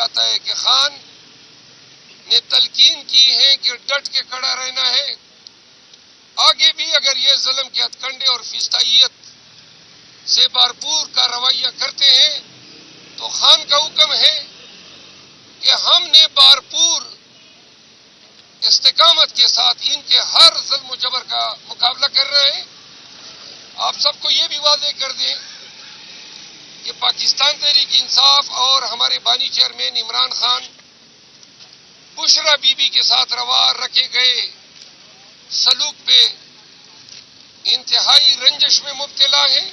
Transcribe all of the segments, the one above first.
جاتا ہے کہ خان نے تلقین کی ہے کہ ڈٹ کے کھڑا رہنا ہے. آگے بھی اگر یہ ظلم کے ہتھ کنڈے اور فسطائیت سے بھرپور کا رویہ کرتے ہیں تو خان کا حکم ہے کہ ہم نے بھرپور استقامت کے ساتھ ان کے ہر ظلم و جبر کا مقابلہ کرنا ہے. آپ سب کو یہ بھی واضح کر دیں کہ پاکستان تحریک انصاف اور ہمارے بانی chairman Imran Khan Bushra be be کے ساتھ روا رکھے گئے سلوک پہ انتہائی رنجش میں مبتلا ہیں.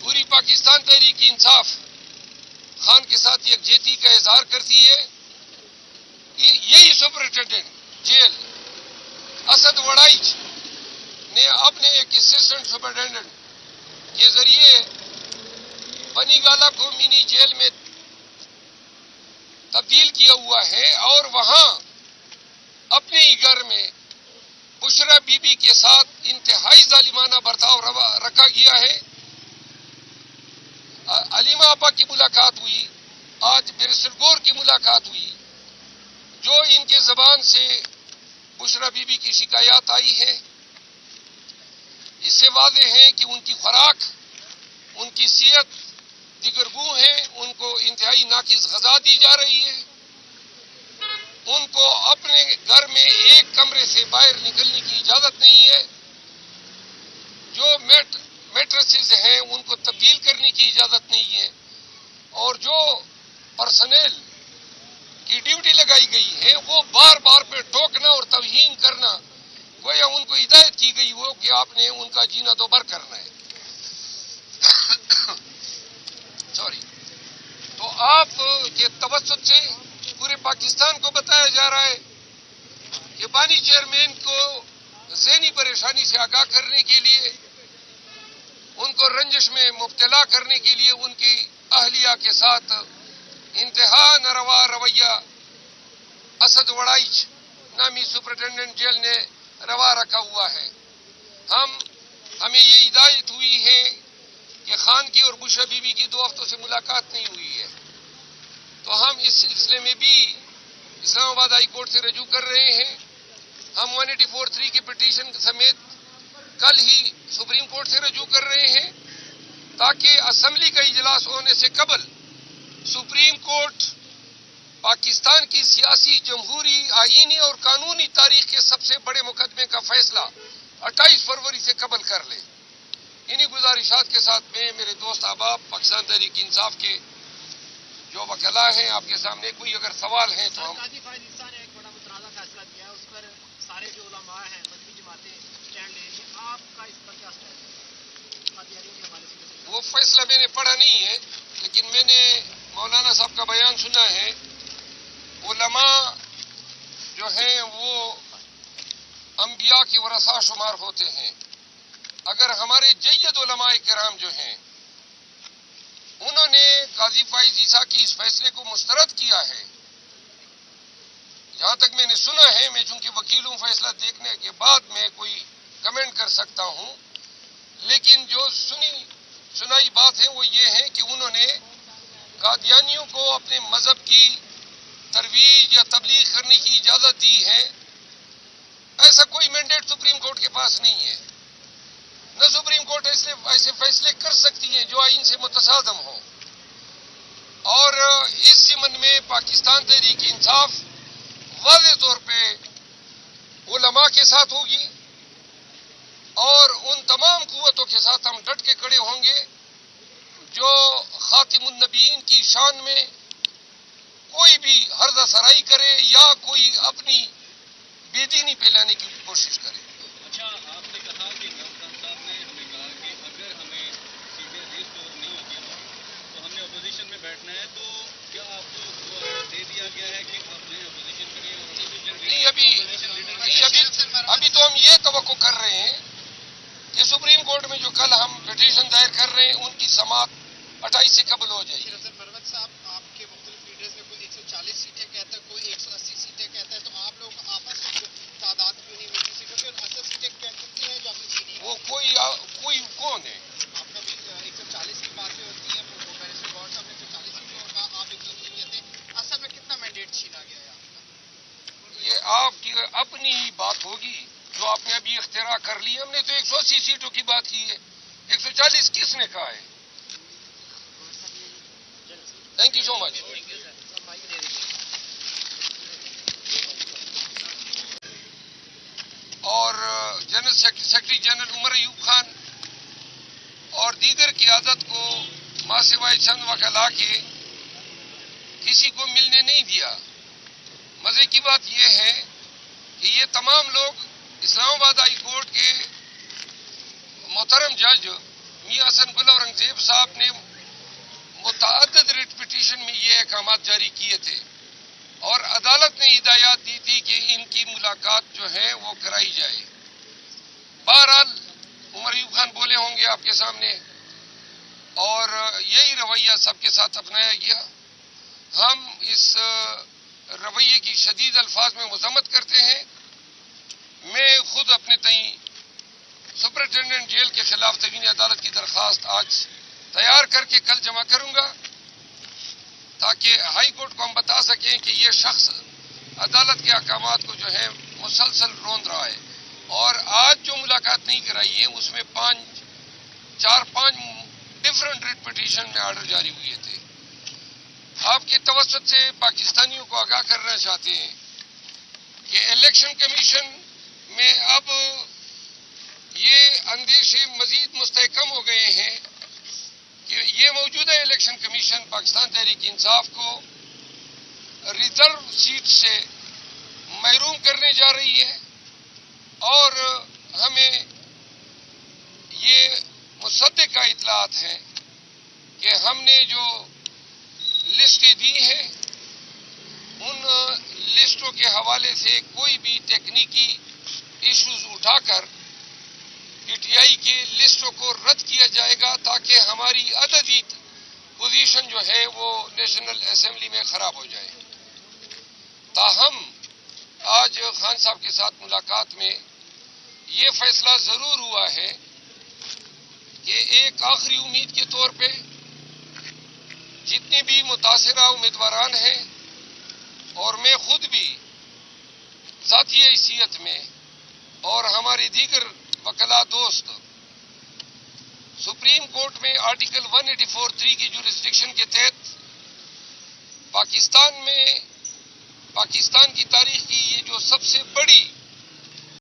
پوری پاکستان تحریک انصاف خان کے ساتھ یکجہتی کا اظہار کرتی ہے. یہی سپرنٹینڈنٹ جیل اسد وڑائچ نے اپنے ایک اسسٹنٹ سپرنٹینڈنٹ کے ذریعے بنی گالہ کو منی جیل میں تبدیل کیا ہوا ہے اور وہاں اپنے ہی گھر میں بشرا بی بی کے ساتھ انتہائی ظالمانہ برتاؤ رکھا گیا ہے. علیمہ آپا کی ملاقات ہوئی, آج بیرسٹر گور کی ملاقات ہوئی. جو ان کے زبان سے بشرا بی بی کی شکایات آئی ہے اس سے واضح ہے کہ ان کی خوراک, ان کی صحت دیگرگوں ہے, ان کو انتہائی ناقص غذا دی جا رہی ہے. ان کو اپنے گھر میں ایک کمرے سے باہر نکلنے کی اجازت نہیں ہے. جو میٹرسز ہیں ان کو تبدیل کرنے کی اجازت نہیں ہے. اور جو پرسنل کی ڈیوٹی لگائی گئی ہے وہ بار بار پہ ٹوکنا اور توہین کرنا, گویا ان کو ہدایت کی گئی ہو کہ آپ نے ان کا جینا دوبر کرنا ہے. سوری. تو آپ کے توسط سے پورے پاکستان کو بتایا جا رہا ہے کہ بانی چیئرمین کو ذہنی پریشانی سے آگاہ کرنے کے لیے, ان کو رنجش میں مبتلا کرنے کے لیے ان کی اہلیہ کے ساتھ انتہا ناروا رویہ اسد وڑائچ نامی سپرنٹینڈنٹ جیل نے روا رکھا ہوا ہے. ہمیں یہ ہدایت ہوئی ہے کہ خان کی اور بشرا بی بی کی 2 ہفتوں سے ملاقات نہیں ہوئی ہے, تو ہم اس سلسلے میں بھی اسلام آباد ہائی کورٹ سے رجوع کر رہے ہیں. ہم 1843 کی پٹیشن سمیت کل ہی سپریم کورٹ سے رجوع کر رہے ہیں تاکہ اسمبلی کا اجلاس ہونے سے قبل سپریم کورٹ پاکستان کی سیاسی, جمہوری, آئینی اور قانونی تاریخ کے سب سے بڑے مقدمے کا فیصلہ 28 فروری سے قبل کر لے. انہی گزارشات کے ساتھ میں میرے دوست احباب پاکستان تحریک انصاف کے جو وکلاء ہیں آپ کے سامنے کوئی اگر سوال ہیں تو ہم. ایک بڑا متنازع فیصلہ کیا ہے, اس پر سارے جو علماء ہیں مذہبی جماعتیں اسٹینڈ لے رہی ہیں, آپ کا اس پر کیا اسٹینڈ ہے؟ وہ فیصلہ میں نے پڑھا نہیں ہے لیکن میں نے مولانا صاحب کا بیان سنا ہے. علماء جو ہیں وہ انبیاء کی ورثہ شمار ہوتے ہیں. اگر ہمارے جید علماء کرام جو ہیں انہوں نے قاضی فائز عیسیٰ کی اس فیصلے کو مسترد کیا ہے, جہاں تک میں نے سنا ہے, میں چونکہ وکیل ہوں فیصلہ دیکھنے کے بعد میں کوئی کمنٹ کر سکتا ہوں, لیکن جو سنائی بات ہے وہ یہ ہے کہ انہوں نے قادیانیوں کو اپنے مذہب کی ترویج یا تبلیغ کرنے کی اجازت دی ہے. ایسا کوئی مینڈیٹ سپریم کورٹ کے پاس نہیں ہے, نہ سپریم کورٹ ایسے فیصلے کر سکتی ہیں جو آئین سے متصادم ہوں. اور اس ضمن میں پاکستان تحریک انصاف واضح طور پہ علماء کے ساتھ ہوگی اور ان تمام قوتوں کے ساتھ ہم ڈٹ کے کھڑے ہوں گے جو خاتم النبیین کی شان میں کوئی بھی ہرزہ سرائی کرے یا کوئی اپنی بے دینی پھیلانے کی کوشش کرے. اچھا, آپ نے کہا کہ عمران صاحب نے ہمیں کہا کہ اگر ہمیں سیٹیں ریسٹور نہیں ہوتی تو ہم نے اپوزیشن میں بیٹھنا ہے, تو کیا آپ کو دے دیا گیا ہے کہ آپ نے اپوزیشن کریں؟ نہیں, ابھی تو ہم یہ توقع کر رہے ہیں کہ سپریم کورٹ میں جو کل ہم پٹیشن دائر کر رہے ہیں ان کی سماعت 28 سے قبل ہو جائے گی. پروت صاحب, آپ کے مختلف لیڈرز میں کوئی 140 سیٹیں کہتا ہے, کوئی 180 سیٹیں کہتا ہے, تو آپ لوگ آپس میں تعداد کیوں نہیں ملتی سیٹوں کی, اور اصل سیٹیں کتنی ہیں جو آپ کی؟ وہ کوئی کون ہے؟ آپ کا بھی 140 کی باتیں ہوتی ہیں, بیرسٹر گور صاحب نے 140 سیٹوں کا, آپ 180 کہتے ہیں. اپنی ہی بات ہوگی جو آپ نے ابھی اختراع کر لی. ہم نے تو 180 سیٹوں کی بات کی ہے, 140 کس نے کہا ہے؟ تھینک یو سو مچ. اور general secretary general Omar Ayub Khan اور دیگر قیادت کو ماں سوائے چند وکلا کے کسی کو ملنے نہیں دیا. مزے کی بات یہ ہے کہ یہ تمام لوگ اسلام آباد ہائی کورٹ کے محترم جج میاں حسن گل اورنگزیب صاحب نے متعدد ریٹ پٹیشن میں یہ احکامات جاری کیے تھے اور عدالت نے ہدایات دی تھی کہ ان کی ملاقات جو ہے وہ کرائی جائے. بہرحال عمر ایوب خان بولے ہوں گے آپ کے سامنے اور یہی رویہ سب کے ساتھ اپنایا گیا. ہم اس رویے کی شدید الفاظ میں مذمت کرتے ہیں. میں خود اپنے تئیں سپرنٹینڈنٹ جیل کے خلاف توہین عدالت کی درخواست آج تیار کر کے کل جمع کروں گا تاکہ ہائی کورٹ کو ہم بتا سکیں کہ یہ شخص عدالت کے احکامات کو جو ہے مسلسل روند رہا ہے. اور آج جو ملاقات نہیں کرائی ہے اس میں 4-5 ڈفرنٹ ریٹ پٹیشن میں آرڈر جاری ہوئے تھے. آپ کے توسط سے پاکستانیوں کو آگاہ کرنا چاہتے ہیں کہ الیکشن کمیشن میں اب یہ اندیشے مزید مستحکم ہو گئے ہیں کہ یہ موجودہ الیکشن کمیشن پاکستان تحریک انصاف کو ریزرو سیٹ سے محروم کرنے جا رہی ہے اور ہمیں یہ مصدقہ اطلاعات ہیں کہ ہم نے جو لسٹیں دی ہیں ان لسٹوں کے حوالے سے کوئی بھی تکنیکی ایشوز اٹھا کر پی ٹی آئی کی لسٹوں کو رد کیا جائے گا تاکہ ہماری عددی پوزیشن جو ہے وہ نیشنل اسمبلی میں خراب ہو جائے. تاہم آج خان صاحب کے ساتھ ملاقات میں یہ فیصلہ ضرور ہوا ہے کہ ایک آخری امید کے طور پہ جتنے بھی متاثرہ امیدواران ہیں اور میں خود بھی ذاتی حیثیت میں اور ہمارے دیگر وکلا دوست سپریم کورٹ میں آرٹیکل 184(3) کی جورسڈکشن کے تحت پاکستان کی تاریخ کی یہ جو سب سے بڑی